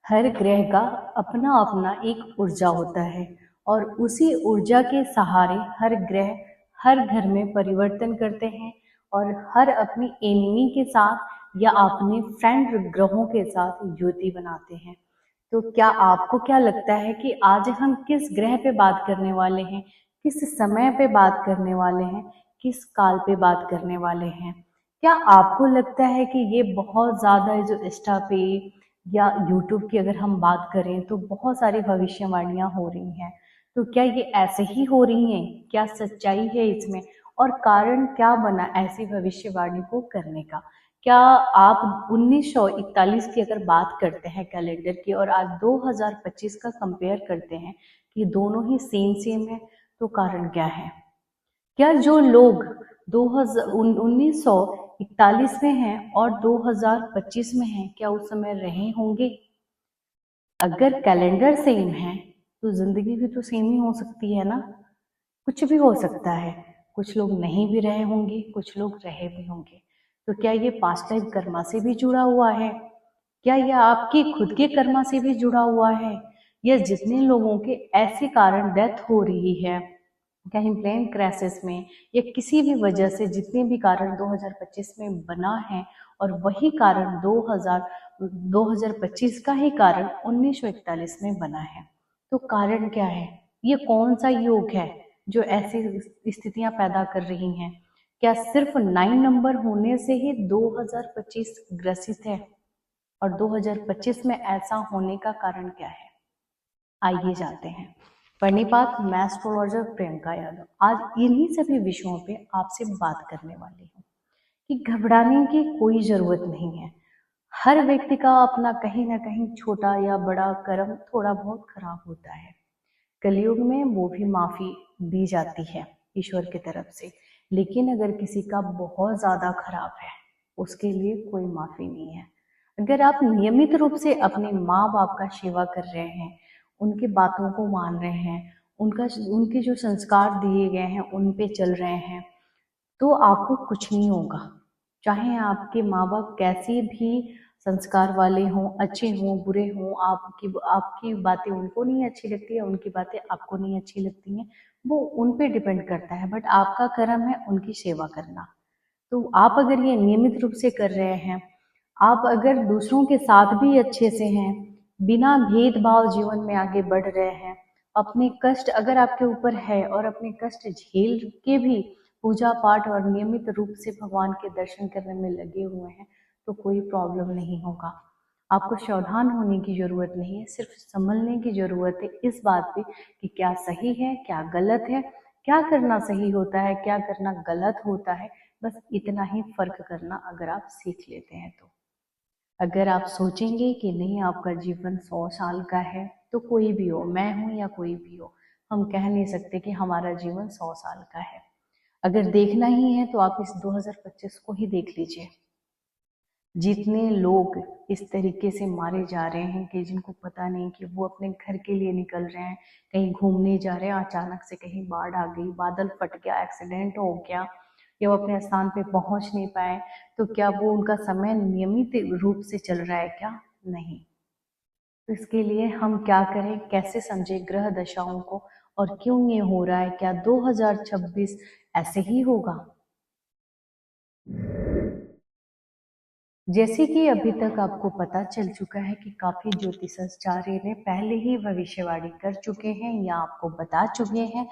हर ग्रह का अपना अपना एक ऊर्जा होता है और उसी ऊर्जा के सहारे हर ग्रह हर घर में परिवर्तन करते हैं और हर अपनी एनिमी के साथ या अपने फ्रेंड ग्रहों के साथ युति बनाते हैं। तो क्या आपको क्या लगता है कि आज हम किस ग्रह पे बात करने वाले हैं, किस समय पे बात करने वाले हैं, किस काल पे बात करने वाले हैं? क्या आपको लगता है कि ये बहुत ज़्यादा जो इंस्टा पे या यूट्यूब की अगर हम बात करें तो बहुत सारी भविष्यवाणियां हो रही हैं, तो क्या ये ऐसे ही हो रही हैं? क्या सच्चाई है इसमें? और कारण क्या बना ऐसी भविष्यवाणी को करने का? क्या आप 1941 की अगर बात करते हैं कैलेंडर की और आज 2025 का कंपेयर करते हैं कि दोनों ही सेम सेम है, तो कारण क्या है? क्या जो लोग 1941 में हैं और 2025 में हैं, क्या उस समय रहे होंगे? अगर कैलेंडर सेम है तो जिंदगी भी तो सेम ही हो सकती है ना। कुछ भी हो सकता है। कुछ लोग नहीं भी रहे होंगे, कुछ लोग रहे भी होंगे। तो क्या ये पास्ट लाइफ कर्मा से भी जुड़ा हुआ है? क्या यह आपके खुद के कर्मा से भी जुड़ा हुआ है? या जितने लोगों के ऐसे कारण डेथ हो रही है कहीं प्लेन क्रैशेस में या किसी भी वजह से, जितने भी कारण 2025 में बना है और वही कारण 2025 का ही कारण 1941 में बना है, तो कारण क्या है? ये कौन सा योग है जो ऐसी स्थितियां पैदा कर रही हैं? क्या सिर्फ 9 नंबर होने से ही 2025 ग्रसित है? और 2025 में ऐसा होने का कारण क्या है? आइए जानते हैं। प्रणिपात, मैं एस्ट्रोलॉजर प्रियंका यादव आज इन्हीं सभी विषयों पे आपसे बात करने वाली हूँ कि घबराने की कोई जरूरत नहीं है। हर व्यक्ति का अपना कहीं ना कहीं छोटा या बड़ा कर्म थोड़ा बहुत खराब होता है। कलयुग में वो भी माफी दी जाती है ईश्वर की तरफ से, लेकिन अगर किसी का बहुत ज्यादा खराब है उसके लिए कोई माफी नहीं है। अगर आप नियमित रूप से अपने माँ बाप का सेवा कर रहे हैं, उनकी बातों को मान रहे हैं, उनके जो संस्कार दिए गए हैं उन पे चल रहे हैं, तो आपको कुछ नहीं होगा। चाहे आपके माँ बाप कैसे भी संस्कार वाले हों, अच्छे हों, बुरे हों, आपकी बातें उनको नहीं अच्छी लगती है, उनकी बातें आपको नहीं अच्छी लगती हैं, वो उन पे डिपेंड करता है। बट आपका कर्म है उनकी सेवा करना। तो आप अगर ये नियमित रूप से कर रहे हैं, आप अगर दूसरों के साथ भी अच्छे से हैं, बिना भेदभाव जीवन में आगे बढ़ रहे हैं, अपने कष्ट अगर आपके ऊपर है और अपने कष्ट झेल के भी पूजा पाठ और नियमित रूप से भगवान के दर्शन करने में लगे हुए हैं, तो कोई प्रॉब्लम नहीं होगा। आपको सावधान होने की जरूरत नहीं है, सिर्फ संभलने की जरूरत है इस बात पे कि क्या सही है, क्या गलत है, क्या करना सही होता है, क्या करना गलत होता है। बस इतना ही फर्क करना अगर आप सीख लेते हैं तो। अगर आप सोचेंगे कि नहीं आपका जीवन 100 साल का है, तो कोई भी हो, मैं हूं या कोई भी हो, हम कह नहीं सकते कि हमारा जीवन 100 साल का है। अगर देखना ही है तो आप इस 2025 को ही देख लीजिए। जितने लोग इस तरीके से मारे जा रहे हैं कि जिनको पता नहीं कि वो अपने घर के लिए निकल रहे हैं, कहीं घूमने जा रहे हैं, अचानक से कहीं बाढ़ आ गई, बादल फट गया, एक्सीडेंट हो गया या वो अपने स्थान पे पहुंच नहीं पाए, तो क्या वो उनका समय नियमित रूप से चल रहा है? क्या नहीं। तो इसके लिए हम क्या करें, कैसे समझे ग्रह दशाओं को और क्यों ये हो रहा है? क्या 2026 ऐसे ही होगा? जैसे कि अभी तक आपको पता चल चुका है कि काफी ज्योतिषाचार्य ने पहले ही भविष्यवाणी कर चुके हैं या आपको बता चुके हैं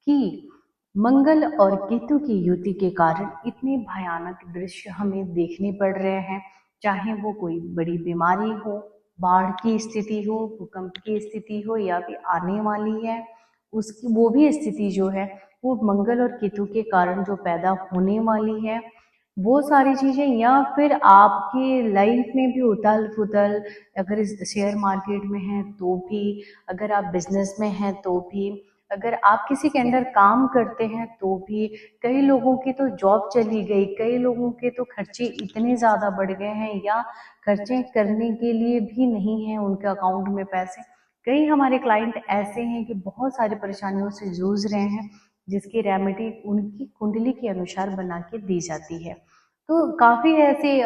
कि मंगल और केतु की युति के कारण इतने भयानक दृश्य हमें देखने पड़ रहे हैं। चाहे वो कोई बड़ी बीमारी हो, बाढ़ की स्थिति हो, भूकंप की स्थिति हो या भी आने वाली है, उसकी वो भी स्थिति जो है वो मंगल और केतु के कारण जो पैदा होने वाली है, वो सारी चीजें, या फिर आपकी लाइफ में भी उथल पुथल, अगर इस शेयर मार्केट में है तो भी, अगर आप बिजनेस में हैं तो भी, अगर आप किसी के अंडर काम करते हैं तो भी, कई लोगों की तो जॉब चली गई, कई लोगों के तो खर्चे इतने ज्यादा बढ़ गए हैं या खर्चे करने के लिए भी नहीं है उनके अकाउंट में पैसे। कई हमारे क्लाइंट ऐसे हैं कि बहुत सारी परेशानियों से जूझ रहे हैं, जिसकी रेमेडी उनकी कुंडली के अनुसार बना के दी जाती है। तो काफी ऐसे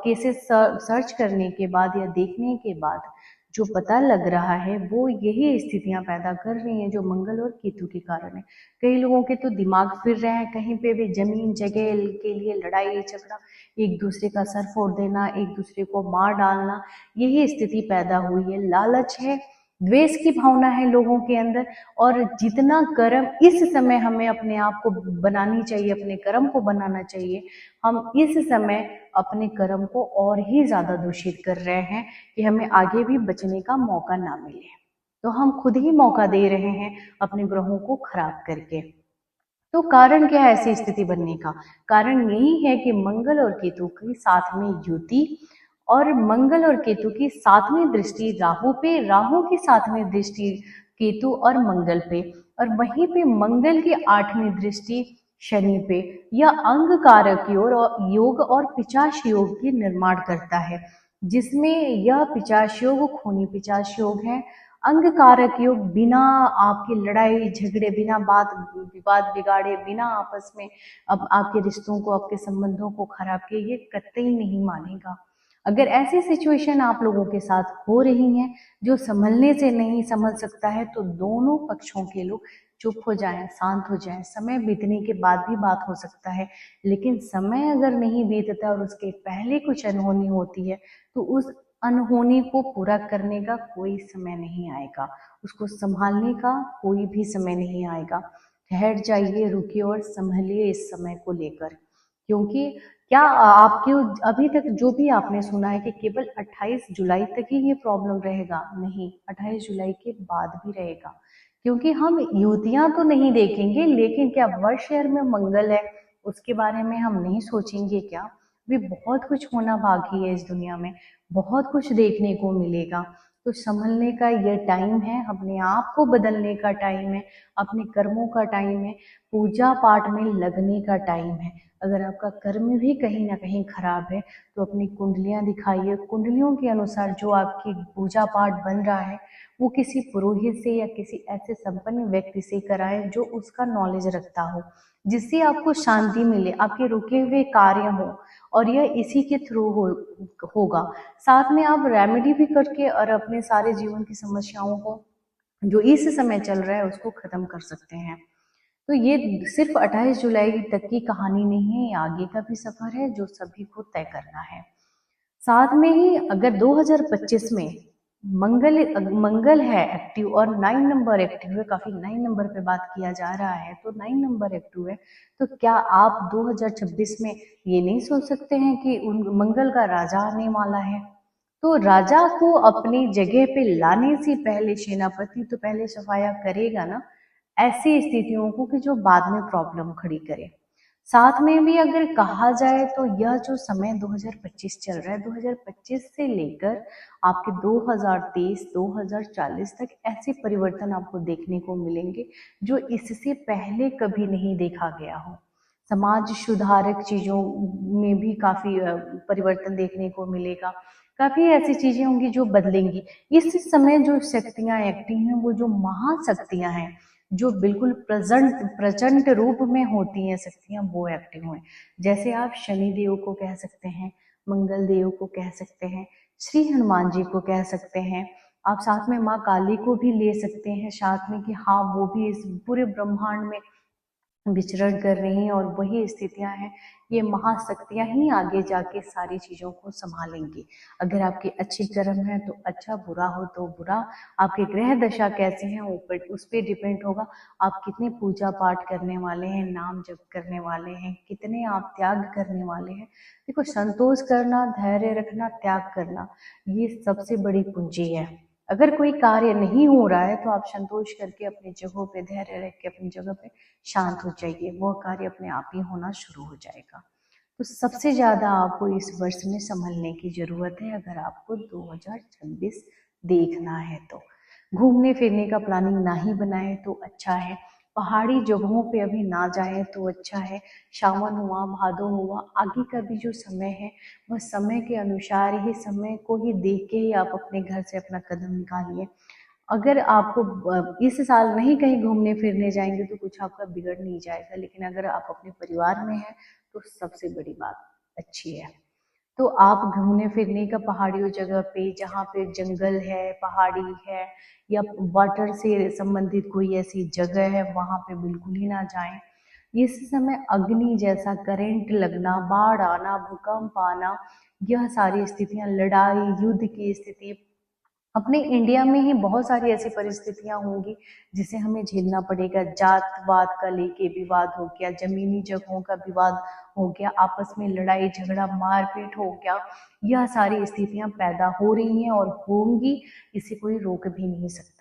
केसेस सर्च करने के बाद या देखने के बाद जो पता लग रहा है वो यही स्थितियां पैदा कर रही हैं जो मंगल और केतु के कारण है। कई लोगों के तो दिमाग फिर रहे हैं, कहीं पे भी जमीन जगह के लिए लड़ाई झगड़ा, एक दूसरे का सर फोड़ देना, एक दूसरे को मार डालना, यही स्थिति पैदा हुई है। लालच है, द्वेष की भावना है लोगों के अंदर। और जितना कर्म इस समय हमें अपने आप को बनानी चाहिए, अपने कर्म को बनाना चाहिए, हम इस समय अपने कर्म को और ही ज्यादा दूषित कर रहे हैं कि हमें आगे भी बचने का मौका ना मिले। तो हम खुद ही मौका दे रहे हैं अपने ग्रहों को खराब करके। तो कारण क्या है ऐसी स्थिति बनने का? कारण यही है कि मंगल और केतु की साथ में युति, और मंगल और केतु की सातवीं दृष्टि राहु पे, राहु की सातवीं दृष्टि केतु और मंगल पे, और वहीं पे मंगल की आठवीं दृष्टि शनि पे, यह अंग कारक योग और पिचाश योग की निर्माण करता है, जिसमें यह पिचाश योग खूनी पिचाश योग है। अंग कारक योग बिना आपकी लड़ाई झगड़े, बिना बात विवाद बिगाड़े, बिना आपस में अब आपके रिश्तों को, आपके संबंधों को खराब किए, ये कतई नहीं मानेगा। अगर ऐसी सिचुएशन आप लोगों के साथ हो रही है, जो संभलने से नहीं संभल सकता है, तो दोनों पक्षों के लोग चुप हो जाएं, शांत हो जाएं। समय बीतने के बाद भी बात हो सकता है, लेकिन समय अगर नहीं बीतता और उसके पहले कुछ अनहोनी होती है, तो उस अनहोनी को पूरा करने का कोई समय नहीं आएगा, उसको संभालने का कोई भी समय नहीं आएगा। ठहर जाइए, रुकिए और संभलिए इस समय को लेकर। क्योंकि क्या आपके अभी तक जो भी आपने सुना है कि केवल 28 जुलाई तक ही ये प्रॉब्लम रहेगा, नहीं, 28 जुलाई के बाद भी रहेगा। क्योंकि हम युतियां तो नहीं देखेंगे, लेकिन क्या वर्ष में मंगल है उसके बारे में हम नहीं सोचेंगे क्या? भी बहुत कुछ होना बाकी है इस दुनिया में, बहुत कुछ देखने को मिलेगा। तो संभलने का ये टाइम है, अपने आप को बदलने का टाइम है, अपने कर्मों का टाइम है, पूजा पाठ में लगने का टाइम है। अगर आपका कर्म भी कहीं ना कहीं खराब है, तो अपनी कुंडलियां दिखाइए, कुंडलियों के अनुसार जो आपकी पूजा पाठ बन रहा है वो किसी पुरोहित से या किसी ऐसे संपन्न व्यक्ति से कराएं जो उसका नॉलेज रखता हो, जिससे आपको शांति मिले, आपके रुके हुए कार्य हो, और यह इसी के थ्रू होगा। साथ में आप रेमेडी भी करके और अपने सारे जीवन की समस्याओं को जो इस समय चल रहा है उसको खत्म कर सकते हैं। तो ये सिर्फ 28 जुलाई तक की कहानी नहीं है, ये आगे का भी सफर है जो सभी को तय करना है। साथ में ही अगर 2025 में मंगल मंगल है एक्टिव और 9 नंबर एक्टिव है, काफी 9 नंबर पे बात किया जा रहा है, तो 9 नंबर एक्टिव है, तो क्या आप 2026 में ये नहीं सोच सकते हैं कि उन मंगल का राजा आने वाला है? तो राजा को अपनी जगह पे लाने से पहले सेनापति तो पहले सफाया करेगा ना ऐसी स्थितियों को कि जो बाद में प्रॉब्लम खड़ी करे। साथ में भी अगर कहा जाए तो यह जो समय 2025 चल रहा है, 2025 से लेकर आपके 2023 2040 तक ऐसे परिवर्तन आपको देखने को मिलेंगे जो इससे पहले कभी नहीं देखा गया हो। समाज सुधारक चीजों में भी काफी परिवर्तन देखने को मिलेगा, काफी ऐसी चीजें होंगी जो बदलेंगी। इस समय जो शक्तियां एक्टिव हैं वो जो महाशक्तियां हैं, जो बिल्कुल प्रचंड रूप में होती हैं शक्तियां, वो एक्टिव हैं। जैसे आप शनि देव को कह सकते हैं, मंगल देव को कह सकते हैं, श्री हनुमान जी को कह सकते हैं, आप साथ में माँ काली को भी ले सकते हैं साथ में कि हाँ वो भी इस पूरे ब्रह्मांड में विचरण कर रही हैं, और वही स्थितियां हैं, ये महाशक्तियां ही आगे जाके सारी चीजों को संभालेंगी। अगर आपके अच्छी कर्म है तो अच्छा, बुरा हो तो बुरा। आपके ग्रह दशा कैसे हैं ऊपर उस पर डिपेंड होगा, आप कितने पूजा पाठ करने वाले हैं, नाम जप करने वाले हैं, कितने आप त्याग करने वाले हैं। देखो, संतोष करना, धैर्य रखना, त्याग करना, ये सबसे बड़ी पूंजी है। अगर कोई कार्य नहीं हो रहा है तो आप संतोष करके अपनी जगहों पे धैर्य रख के अपनी जगह पे शांत हो जाइए, वो कार्य अपने आप ही होना शुरू हो जाएगा। तो सबसे ज्यादा आपको इस वर्ष में संभलने की जरूरत है अगर आपको 2026 देखना है तो। घूमने फिरने का प्लानिंग ना ही बनाए तो अच्छा है, पहाड़ी जगहों पे अभी ना जाए तो अच्छा है। सावन हुआ, भादो हुआ, आगे का भी जो समय है वह समय के अनुसार ही, समय को ही देख के ही आप अपने घर से अपना कदम निकालिए। अगर आपको इस साल नहीं कहीं घूमने फिरने जाएंगे तो कुछ आपका बिगड़ नहीं जाएगा, लेकिन अगर आप अपने परिवार में हैं तो सबसे बड़ी बात अच्छी है। तो आप घूमने फिरने का पहाड़ियों जगह पे, जहाँ पे जंगल है, पहाड़ी है या वाटर से संबंधित कोई ऐसी जगह है, वहाँ पे बिल्कुल ही ना जाएं। इस समय अग्नि जैसा करंट लगना, बाढ़ आना, भूकंप आना, यह सारी स्थितियां, लड़ाई युद्ध की स्थिति, अपने इंडिया में ही बहुत सारी ऐसी परिस्थितियां होंगी जिसे हमें झेलना पड़ेगा। जात वात का लेके विवाद हो गया, जमीनी जगहों का विवाद हो गया, आपस में लड़ाई झगड़ा मारपीट हो गया, यह सारी स्थितियां पैदा हो रही हैं और होंगी, इसे कोई रोक भी नहीं सकता।